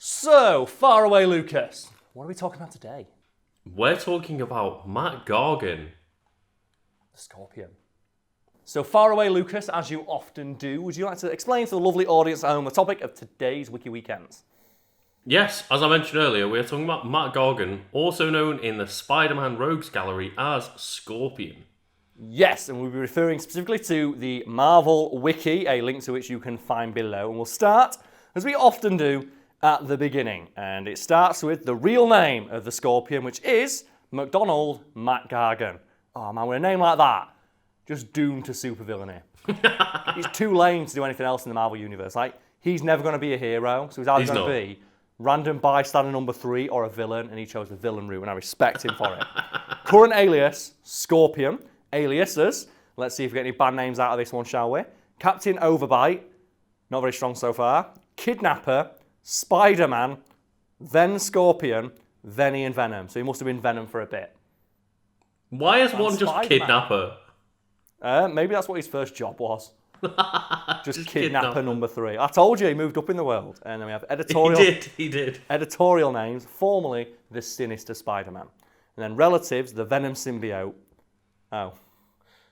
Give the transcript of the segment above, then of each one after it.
So, far away, Lucas. What are we talking about today? We're talking about Matt Gargan. The Scorpion. So, far away, Lucas, as you often do, would you like to explain to the lovely audience at home the topic of today's Wiki Weekends? Yes, as I mentioned earlier, we're talking about Matt Gargan, also known in the Spider-Man Rogues Gallery as Scorpion. Yes, and we'll be referring specifically to the Marvel Wiki, a link to which you can find below. And we'll start, as we often do, at the beginning. And it starts with the real name of the Scorpion, which is MacDonald Matt Gargan. Oh man, with a name like that, just doomed to supervillainy. He's too lame to do anything else in the Marvel Universe. Like, he's never going to be a hero, so he's either going to be random bystander number 3 or a villain, and he chose the villain route, and I respect him for it. Current alias, Scorpion. Aliases, let's see if we get any bad names out of this one, shall we? Captain Overbite, not very strong so far. Kidnapper, Spider-Man, then Scorpion, then Ian Venom. So he must have been Venom for a bit. Why is one just Spider-Man. Kidnapper? Maybe that's what his first job was. just Kidnapper number 3. I told you he moved up in the world. And then we have editorial. He did. Editorial names, formerly the Sinister Spider-Man. And then relatives, the Venom symbiote. Oh.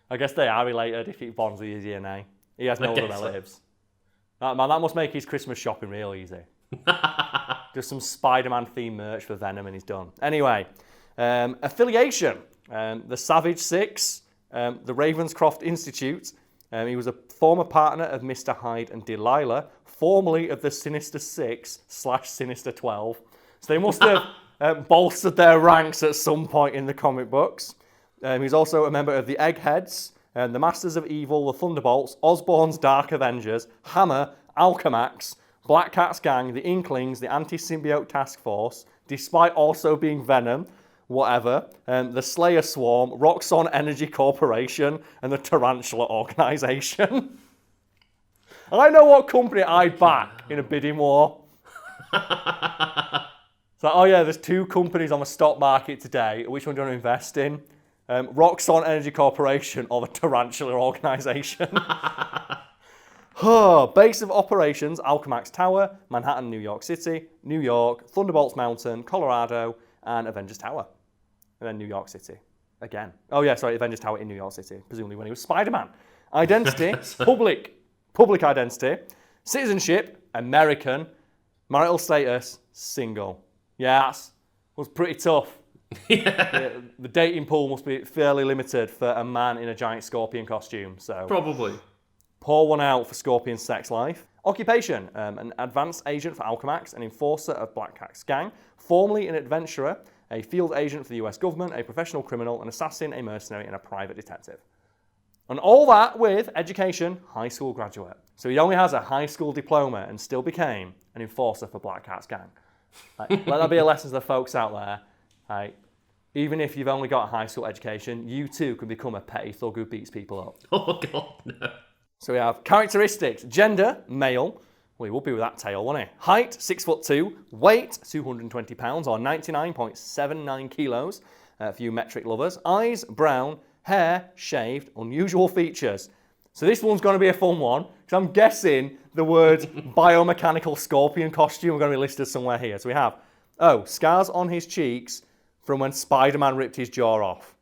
I guess they are related if it bonds with his DNA. He has no other relatives. That must make his Christmas shopping real easy. Just some Spider-Man themed merch for Venom and he's done. Anyway, affiliation. The Savage Six, the Ravenscroft Institute. He was a former partner of Mr. Hyde and Delilah, formerly of the Sinister Six / Sinister 12. So they must have bolstered their ranks at some point in the comic books. He's also a member of the Eggheads, the Masters of Evil, the Thunderbolts, Osborn's Dark Avengers, Hammer, Alchemax, Black Cat's Gang, the Inklings, the Anti-Symbiote Task Force, despite also being Venom, whatever, the Slayer Swarm, Roxxon Energy Corporation, and the Tarantula Organization. I know what company I'd back in a bidding war. So, oh yeah, there's 2 companies on the stock market today. Which one do you want to invest in? Roxxon Energy Corporation or the Tarantula Organization. Base of operations, Alchemax Tower, Manhattan, New York City, New York, Thunderbolts Mountain, Colorado, and Avengers Tower. And then New York City. Again. Oh yeah, sorry, Avengers Tower in New York City, presumably when he was Spider-Man. Identity, public identity. Citizenship, American. Marital status, single. Yeah, that was pretty tough. Yeah, the dating pool must be fairly limited for a man in a giant scorpion costume. So Probably. Pour one out for Scorpion's sex life. Occupation, an advanced agent for Alchemax, an enforcer of Black Cat's gang, formerly an adventurer, a field agent for the US government, a professional criminal, an assassin, a mercenary, and a private detective. And all that with education, high school graduate. So he only has a high school diploma and still became an enforcer for Black Cat's gang. Let that be a lesson to the folks out there. Even if you've only got a high school education, you too can become a petty thug who beats people up. Oh God, no. So we have characteristics. Gender, male. Well, he would be with that tail, wouldn't he? Height, 6'2". Weight, 220 pounds or 99.79 kilos for you metric lovers. Eyes, brown. Hair, shaved. Unusual features. So this one's going to be a fun one because I'm guessing the word biomechanical scorpion costume are going to be listed somewhere here. So we have, scars on his cheeks from when Spider-Man ripped his jaw off.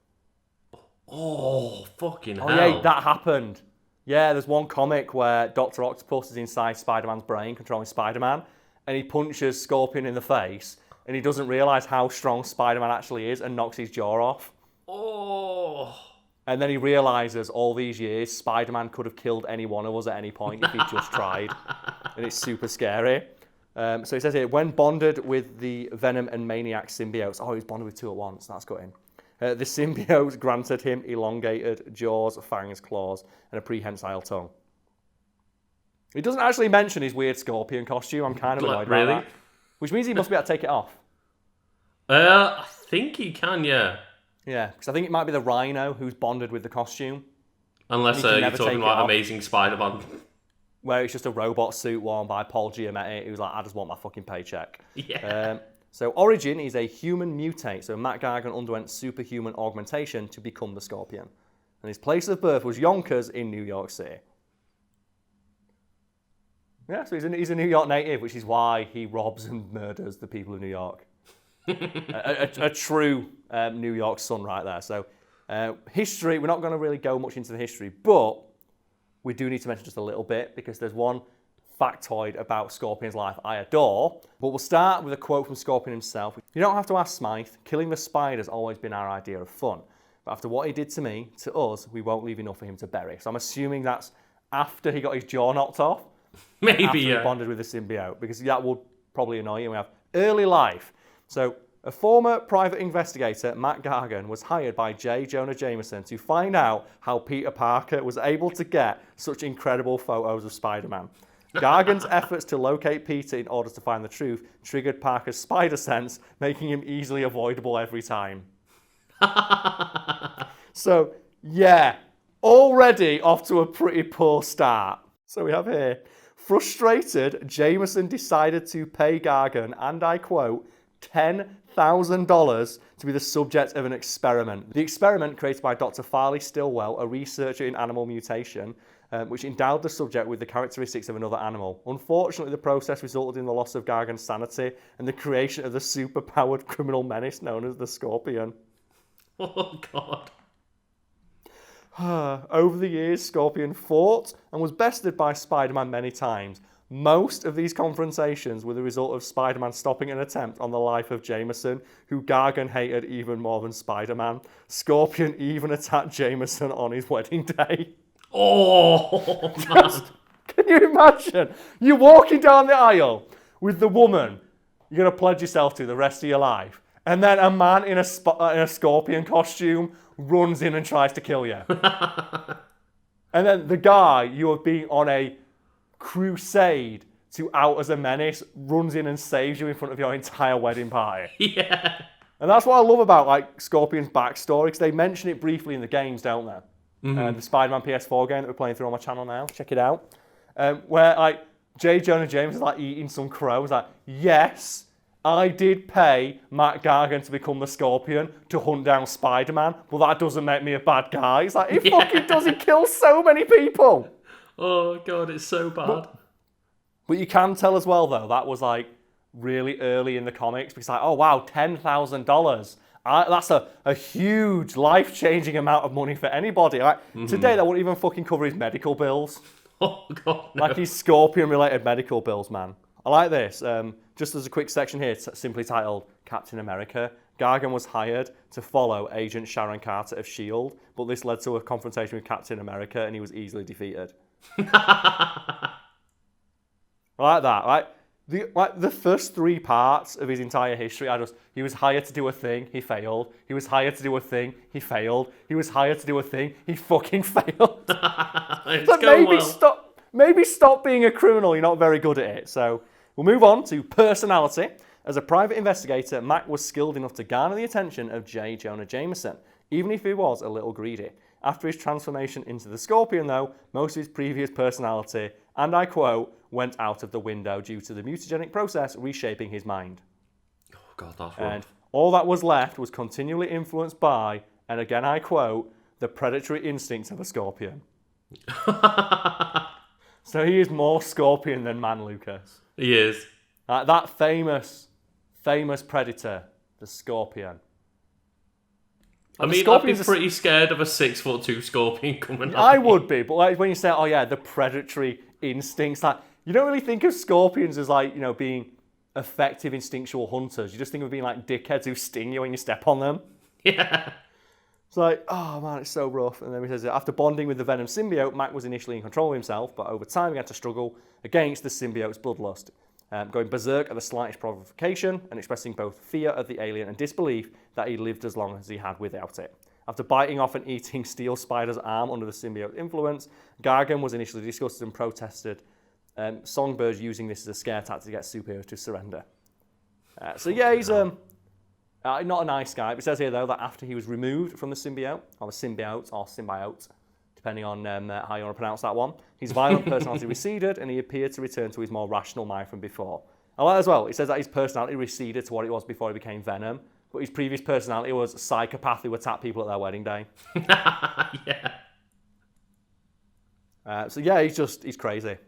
Oh, fucking hell. Yeah, that happened. Yeah, there's one comic where Dr. Octopus is inside Spider-Man's brain, controlling Spider-Man, and he punches Scorpion in the face, and he doesn't realise how strong Spider-Man actually is and knocks his jaw off. Oh. And then he realises all these years, Spider-Man could have killed any one of us at any point if he just tried. And it's super scary. So it says here, when bonded with the Venom and Maniac symbiotes, he was bonded with 2 at once, that's gutting. The symbiotes granted him elongated jaws, fangs, claws, and a prehensile tongue. He doesn't actually mention his weird scorpion costume. I'm kind of annoyed about that. Which means he must be able to take it off. I think he can, yeah. Yeah, because I think it might be the Rhino who's bonded with the costume. Unless you're talking about Amazing Spider-Man. Where it's just a robot suit worn by Paul Giamatti who's like, I just want my fucking paycheck. Yeah. So origin is a human mutate. So Matt Gargan underwent superhuman augmentation to become the Scorpion. And his place of birth was Yonkers in New York City. Yeah, so he's a New York native, which is why he robs and murders the people of New York. a true New York son right there. So history, we're not going to really go much into the history, but we do need to mention just a little bit because there's one factoid about Scorpion's life I adore. But we'll start with a quote from Scorpion himself. You don't have to ask Smythe, killing the spider's always been our idea of fun. But after what he did to me, to us, we won't leave enough for him to bury. So I'm assuming that's after he got his jaw knocked off. Maybe, after yeah. he bonded with the symbiote, because that would probably annoy you. We have early life. So a former private investigator, Matt Gargan, was hired by J. Jonah Jameson to find out how Peter Parker was able to get such incredible photos of Spider-Man. Gargan's efforts to locate Peter in order to find the truth triggered Parker's spider sense, making him easily avoidable every time. So, yeah, already off to a pretty poor start. So we have here, frustrated, Jameson decided to pay Gargan, and I quote, $10,000 to be the subject of an experiment. The experiment created by Dr. Farley Stillwell, a researcher in animal mutation, which endowed the subject with the characteristics of another animal. Unfortunately, the process resulted in the loss of Gargan's sanity and the creation of the super-powered criminal menace known as the Scorpion. Oh, God. Over the years, Scorpion fought and was bested by Spider-Man many times. Most of these confrontations were the result of Spider-Man stopping an attempt on the life of Jameson, who Gargan hated even more than Spider-Man. Scorpion even attacked Jameson on his wedding day. Oh, man. Can you imagine? You're walking down the aisle with the woman you're going to pledge yourself to the rest of your life, and then a man in a scorpion costume runs in and tries to kill you. And then the guy you have been on a crusade to out as a menace runs in and saves you in front of your entire wedding party. Yeah. And that's what I love about like Scorpion's backstory, because they mention it briefly in the games, don't they? The Spider-Man PS4 game that we're playing through on my channel now. Check it out. Where like J. Jonah James is like eating some crow. He's like, yes, I did pay Matt Gargan to become the Scorpion to hunt down Spider-Man, but that doesn't make me a bad guy. He's like, he fucking does. He kills so many people. Oh, God, it's so bad. But you can tell as well, though, that was like really early in the comics, because like, oh wow, $10,000. That's a huge, life-changing amount of money for anybody. Like, today, that wouldn't even fucking cover his medical bills. Oh, God, no. Like his Scorpion-related medical bills, man. I like this. Just as a quick section here, simply titled Captain America. Gargan was hired to follow Agent Sharon Carter of S.H.I.E.L.D., but this led to a confrontation with Captain America, and he was easily defeated. I like that, right? The first three parts of his entire history, he was hired to do a thing, he failed. He was hired to do a thing, he failed. He was hired to do a thing, he fucking failed. So maybe stop being a criminal, you're not very good at it. So we'll move on to personality. As a private investigator, Mac was skilled enough to garner the attention of J. Jonah Jameson, even if he was a little greedy. After his transformation into the Scorpion, though, most of his previous personality, and I quote, went out of the window due to the mutagenic process reshaping his mind. Oh, God, that's rough. And all that was left was continually influenced by, and again I quote, the predatory instincts of a Scorpion. So he is more Scorpion than man, Lucas. He is. That famous predator, the Scorpion. I mean, I'd be pretty scared of a 6'2" Scorpion coming up. I would be, but like when you say, oh yeah, the predatory instincts, like you don't really think of scorpions as like, being effective instinctual hunters. You just think of being like dickheads who sting you when you step on them. Yeah. It's like, oh man, it's so rough. And then he says, after bonding with the Venom symbiote, Mac was initially in control of himself, but over time he had to struggle against the symbiote's bloodlust, going berserk at the slightest provocation and expressing both fear of the alien and disbelief that he lived as long as he had without it. After biting off and eating Steel Spider's arm under the symbiote influence, Gargan was initially disgusted and protested Songbird using this as a scare tactic to get superheroes to surrender. So yeah, he's not a nice guy. But it says here, though, that after he was removed from the symbiote, depending on how you want to pronounce that one, his violent personality receded and he appeared to return to his more rational mind from before. I like that as well. It says that his personality receded to what it was before he became Venom, but his previous personality was a psychopath who attacked people at their wedding day. Yeah. So yeah, he's crazy.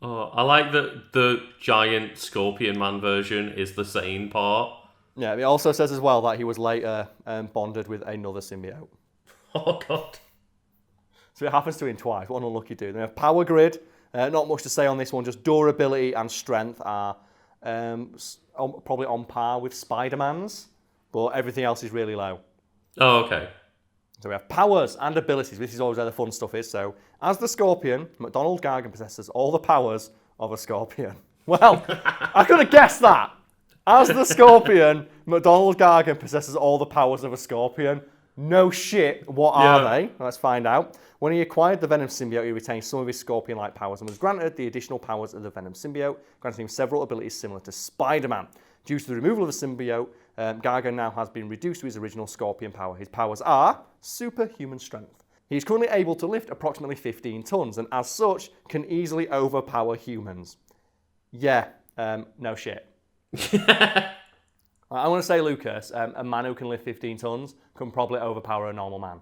Oh, I like that the giant Scorpion Man version is the sane part. Yeah, it also says as well that he was later bonded with another symbiote. Oh, God. So it happens to him twice. What an unlucky dude. Then we have Power Grid. Not much to say on this one. Just durability and strength are probably on par with Spider-Man's, but everything else is really low. Oh, okay. So we have powers and abilities. This is always where the fun stuff is. So as the Scorpion, McDonald Gargan possesses all the powers of a Scorpion. Well, I could have guessed that. As the Scorpion, McDonald Gargan possesses all the powers of a Scorpion. No shit, what are they? Let's find out. When he acquired the Venom symbiote, he retained some of his Scorpion-like powers and was granted the additional powers of the Venom symbiote, granting him several abilities similar to Spider-Man. Due to the removal of the symbiote, Gargan now has been reduced to his original Scorpion power. His powers are superhuman strength. He is currently able to lift approximately 15 tons and as such can easily overpower humans. Yeah, no shit. I want to say, Lucas, a man who can lift 15 tons can probably overpower a normal man.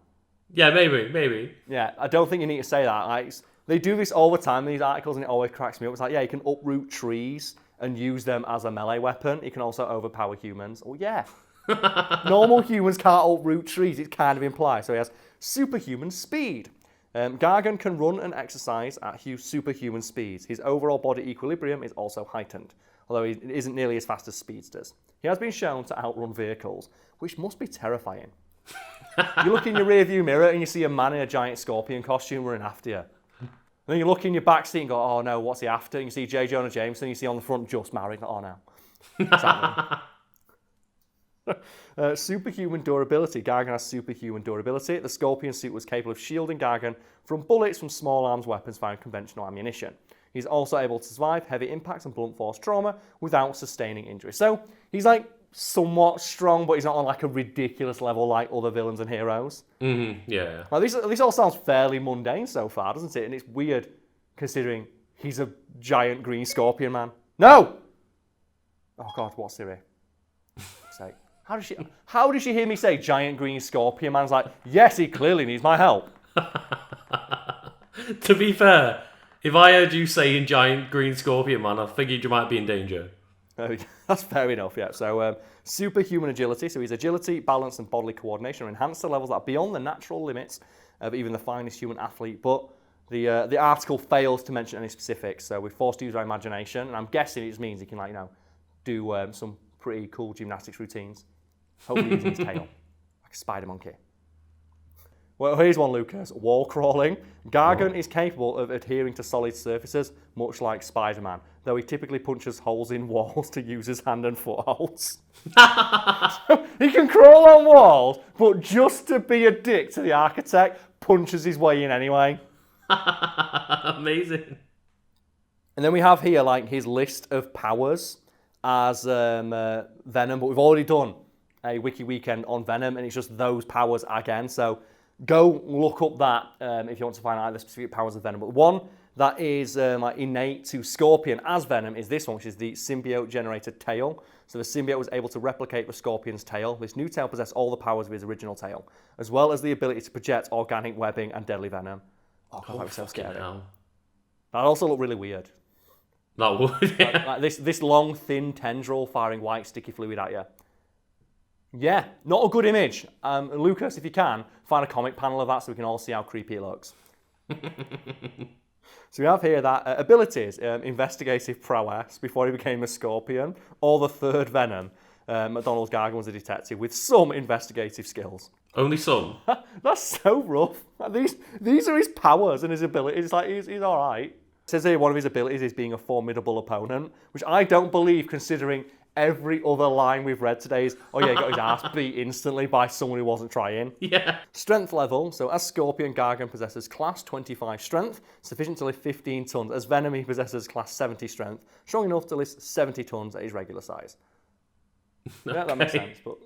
Yeah, maybe. Yeah, I don't think you need to say that. Like, they do this all the time in these articles and it always cracks me up. It's like, yeah, you can uproot trees and use them as a melee weapon. You can also overpower humans. Oh, yeah. Normal humans can't uproot trees. It's kind of implied. So he has superhuman speed. Gargan can run and exercise at superhuman speeds. His overall body equilibrium is also heightened, although he isn't nearly as fast as speedsters. He has been shown to outrun vehicles, which must be terrifying. You look in your rearview mirror and you see a man in a giant Scorpion costume running after you. And then you look in your back seat and go, oh no, what's he after? And you see J. Jonah Jameson, you see on the front, just married. Oh no. Superhuman durability. Gargan has superhuman durability. The Scorpion suit was capable of shielding Gargan from bullets from small arms weapons firing conventional ammunition. He's also able to survive heavy impacts and blunt force trauma without sustaining injury. So he's like somewhat strong, but he's not on like a ridiculous level like other villains and heroes. Yeah. Now, this all sounds fairly mundane so far, doesn't it? And it's weird considering he's a giant green Scorpion man. No! Oh God, what's Siri? Say. How did she hear me say giant green Scorpion man's like, yes, he clearly needs my help. To be fair, if I heard you saying giant green Scorpion man, I figured you might be in danger. That's fair enough, yeah. So superhuman agility. So his agility, balance, and bodily coordination are enhanced to levels that are beyond the natural limits of even the finest human athlete. But the article fails to mention any specifics. So we're forced to use our imagination, and I'm guessing it just means he can do some pretty cool gymnastics routines. Hopefully using his tail, like a spider monkey. Well, here's one, Lucas. Wall crawling. Gargan is capable of adhering to solid surfaces, much like Spider-Man, though he typically punches holes in walls to use his hand and footholds. So he can crawl on walls, but just to be a dick to the architect, punches his way in anyway. Amazing. And then we have here like his list of powers as Venom, but we've already done a Wiki weekend on Venom, and it's just those powers again. So go look up that if you want to find out the specific powers of Venom. But one that is innate to Scorpion as Venom is this one, which is the symbiote-generated tail. So the symbiote was able to replicate the Scorpion's tail. This new tail possessed all the powers of his original tail, as well as the ability to project organic webbing and deadly venom. Oh, God, that was so scary. Hell. That also looked really weird. That would, yeah. Like this long, thin tendril firing white, sticky fluid at you. Yeah, not a good image. Lucas, if you can, find a comic panel of that so we can all see how creepy it looks. So we have here that abilities, investigative prowess before he became a Scorpion, or the third Venom. McDonald Gargan was a detective with some investigative skills. Only some. That's so rough. These are his powers and his abilities. It's like he's all right. It says here one of his abilities is being a formidable opponent, which I don't believe considering every other line we've read today is, oh yeah, he got his ass beat instantly by someone who wasn't trying. Yeah. Strength level. So as Scorpion, Gargan possesses class 25 strength, sufficient to lift 15 tons. As Venom, he possesses class 70 strength, strong enough to lift 70 tons at his regular size. Yeah, that makes sense. But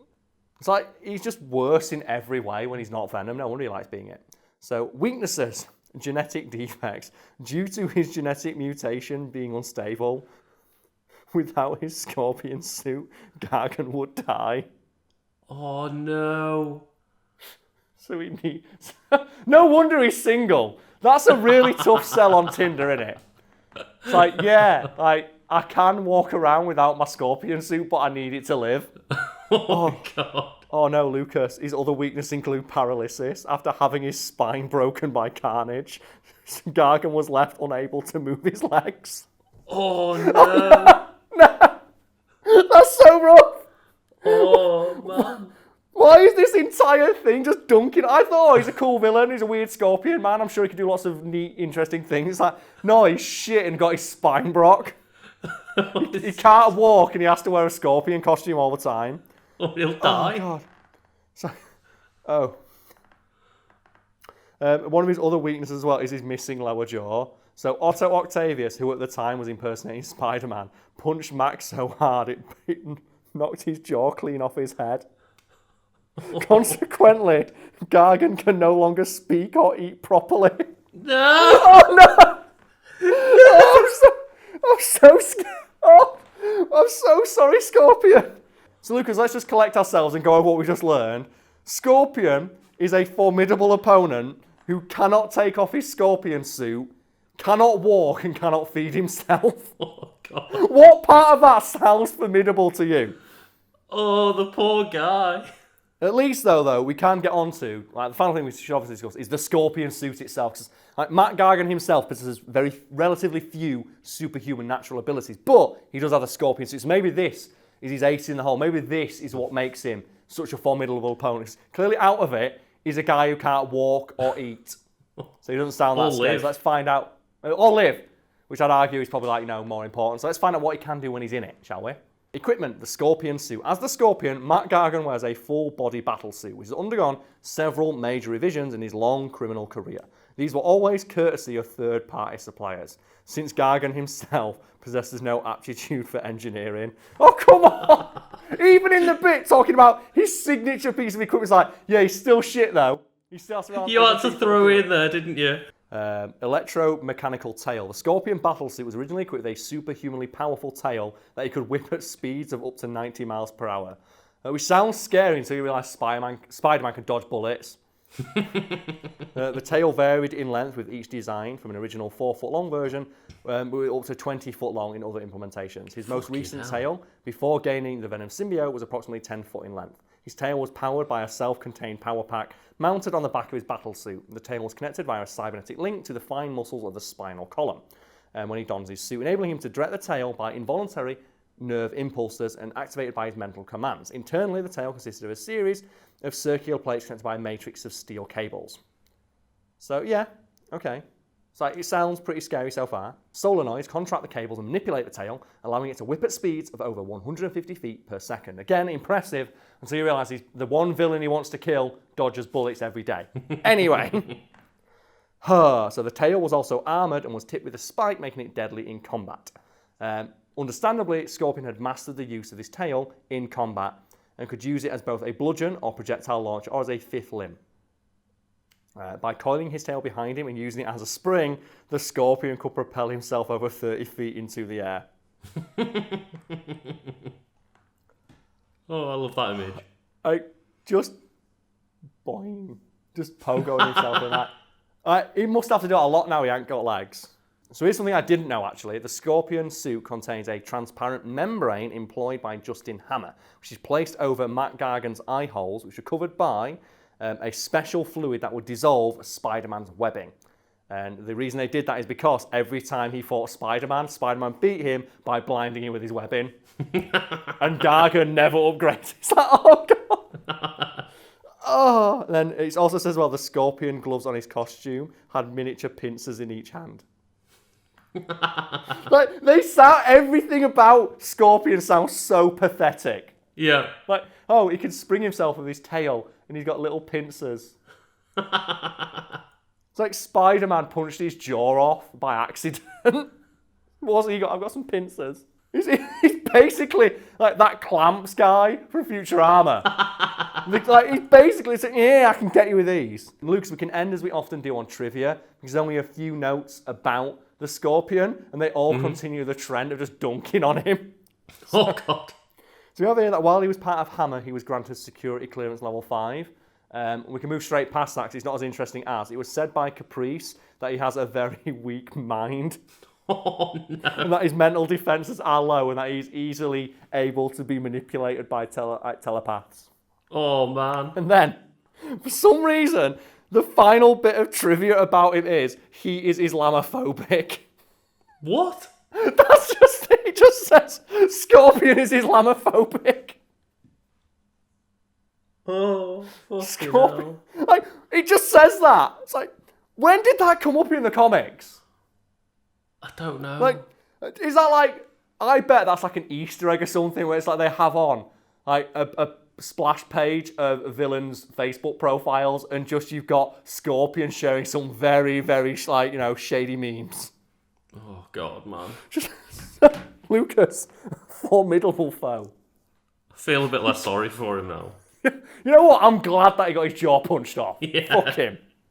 it's like he's just worse in every way when he's not Venom. No wonder he likes being it. So weaknesses, genetic defects. Due to his genetic mutation being unstable, without his Scorpion suit, Gargan would die. Oh no. So he needs... No wonder he's single. That's a really tough sell on Tinder, isn't it? It's like, yeah, like, I can walk around without my scorpion suit, but I need it to live. Oh my god. Oh no, Lucas. His other weaknesses include paralysis. After having his spine broken by Carnage, Gargan was left unable to move his legs. Oh no. No! That's so rough! Oh man. Why is this entire thing just dunking? I thought, he's a cool villain, he's a weird scorpion man, I'm sure he could do lots of neat, interesting things. Like, no, he's shit and got his spine broke. He can't walk and he has to wear a scorpion costume all the time. Oh, he'll die. Oh, God. One of his other weaknesses as well is his missing lower jaw. So Otto Octavius, who at the time was impersonating Spider-Man, punched Max so hard it knocked his jaw clean off his head. Consequently, Gargan can no longer speak or eat properly. No! Oh no! Oh, I'm so scared. Oh, I'm so sorry, Scorpion. So Lucas, let's just collect ourselves and go over what we just learned. Scorpion is a formidable opponent who cannot take off his scorpion suit, cannot walk, and cannot feed himself. Oh god. What part of that sounds formidable to you? Oh, the poor guy. At least, though, we can get on to, like, the final thing we should obviously discuss is the scorpion suit itself. 'Cause, like, Matt Gargan himself possesses relatively few superhuman natural abilities, but he does have a scorpion suit. So maybe this is his ace in the hole. Maybe this is what makes him such a formidable opponent. Clearly, out of it, he's a guy who can't walk or eat. So he doesn't sound that scary. So let's find out. Or live, which I'd argue is probably, like, more important. So let's find out what he can do when he's in it, shall we? Equipment, the Scorpion suit. As the Scorpion, Matt Gargan wears a full-body battle suit, which has undergone several major revisions in his long criminal career. These were always courtesy of third-party suppliers, since Gargan himself possesses no aptitude for engineering. Oh, come on! Even in the bit talking about his signature piece of equipment, it's like, yeah, he's still shit, though. He still has to You had to throw in there, didn't you? Electromechanical tail. The Scorpion battlesuit was originally equipped with a superhumanly powerful tail that he could whip at speeds of up to 90 miles per hour. Which sounds scary until you realise Spider-Man can dodge bullets. The tail varied in length with each design, from an original 4-foot-long version up to 20-foot long in other implementations. His most recent tail, before gaining the Venom symbiote, was approximately 10 foot in length. His tail was powered by a self-contained power pack mounted on the back of his battle suit. The tail was connected via a cybernetic link to the fine muscles of the spinal column when he dons his suit, enabling him to direct the tail by involuntary nerve impulses and activated by his mental commands. Internally, the tail consisted of a series of circular plates connected by a matrix of steel cables. So, yeah, okay. So it sounds pretty scary so far. Solenoids contract the cables and manipulate the tail, allowing it to whip at speeds of over 150 feet per second. Again, impressive until you realise the one villain he wants to kill dodges bullets every day. Anyway. So the tail was also armoured and was tipped with a spike, making it deadly in combat. Understandably, Scorpion had mastered the use of his tail in combat and could use it as both a bludgeon or projectile launcher or as a fifth limb. By coiling his tail behind him and using it as a spring, the Scorpion could propel himself over 30 feet into the air. Oh, I love that image. Just boing. Just pogoing himself in that. He must have to do it a lot now he ain't got legs. So here's something I didn't know actually. The Scorpion suit contains a transparent membrane employed by Justin Hammer, which is placed over Matt Gargan's eye holes, which are covered by a special fluid that would dissolve Spider-Man's webbing. And the reason they did that is because every time he fought Spider-Man, Spider-Man beat him by blinding him with his webbing. And Gargan never upgraded. It's like, oh God. Oh, and then it also says, well, the Scorpion gloves on his costume had miniature pincers in each hand. Like, everything about Scorpion sounds so pathetic. Yeah. Like, oh, he can spring himself with his tail and he's got little pincers. It's like Spider-Man punched his jaw off by accident. What's he got? I've got some pincers. He's basically like that Clamps guy from Futurama. Like, he's basically saying, yeah, I can get you with these. Lucas, we can end as we often do on trivia, because there's only a few notes about the Scorpion, and they all continue the trend of just dunking on him. Oh, God. So we have here that while he was part of Hammer, he was granted security clearance level 5. We can move straight past that because it's not as interesting as. It was said by Caprice that he has a very weak mind. Oh no. And that his mental defenses are low and that he's easily able to be manipulated by telepaths. Oh man. And then, for some reason, the final bit of trivia about him is he is Islamophobic. What? That's just it. It just says Scorpion is Islamophobic. Oh, fucking Scorpion. hell. Like, it just says that. It's like, when did that come up in the comics? I don't know. Like, is that like, I bet that's like an Easter egg or something where it's like they have on like a splash page of villains' Facebook profiles and just you've got Scorpion sharing some very, very, like, you know, shady memes. Oh god, man. Just Lucas, formidable foe. I feel a bit less sorry for him now. You know what? I'm glad that he got his jaw punched off. Yeah. Fuck him.